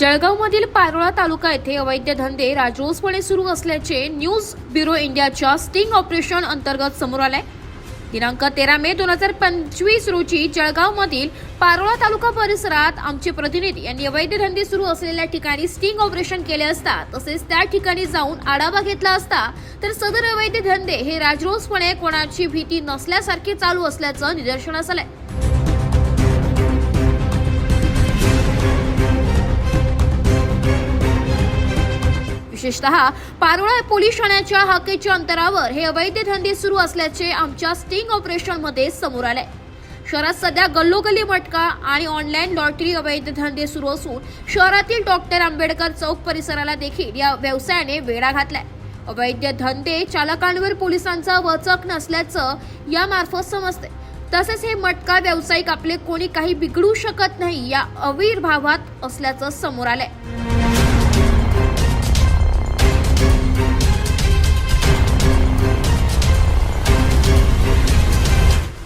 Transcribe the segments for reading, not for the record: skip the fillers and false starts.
जळगावमधील पारोळा तालुका येथे अवैध धंदे राजरोसपणे सुरू असल्याचे न्यूज ब्युरो इंडियाच्या स्टिंग ऑपरेशन अंतर्गत समोर आले। दिनांक 13 मे 2025 रोजी जळगावमधील पारोळा तालुका परिसरात आमचे प्रतिनिधी यांनी अवैध धंदे सुरू असलेल्या ठिकाणी स्टिंग ऑपरेशन केले असता तसेच त्या ठिकाणी जाऊन आढावा घेतला असता तर सदर अवैध धंदे हे राजरोसपणे कोणाची भीती नसल्यासारखे चालू असल्याचं निदर्शनास आले। विशेषतः पारोळा पोलीस ठाण्याच्या हाकेच्या अंतरावर हे अवैध धंदे सुरू असल्याचे आमच्या स्टिंग ऑपरेशन मध्ये समोर आले। शहरात सध्या गल्लोगल्ली मटका आणि ऑनलाईन लॉटरी अवैध धंदे सुरू असून शहरातील डॉक्टर आंबेडकर चौक परिसराला देखील या व्यवसायाने वेढा घातलाय। अवैध धंदे चालकांवर पोलिसांचा वचक नसल्याचं यामार्फत समजते। तसेच हे मटका व्यावसायिक आपले कोणी काही बिघडू शकत नाही या अविर्भावात असल्याचं समोर आलंय।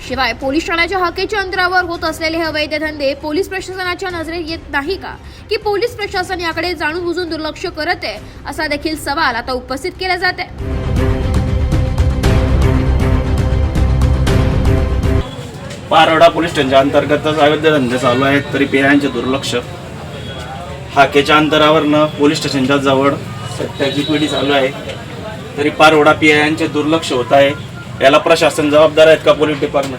शिवाय पोलीस ठाण्याच्या हाकेच्या अंतरावर होत असलेले हे अवैध धंदे पोलीस प्रशासनाच्या नजरेत येत नाही का की पोलीस प्रशासन याकडे जाणून बुजून दुर्लक्ष करत आहे असा देखील सवाल आता उपस्थित केला जात आहे। पारोळा पोलीस स्टेशनच्या अंतर्गतच अवैध धंदे चालू आहेत तरी पेयांचे दुर्लक्ष। हाकेच्या अंतरावरनं पोलीस स्टेशनच्या जवळ सत्याची पिढी चालू आहे तरी पारोळा पेयांचे दुर्लक्ष होत आहे। याला प्रशासन जबाबदार आहेत का पोलीस डिपार्टमेंट?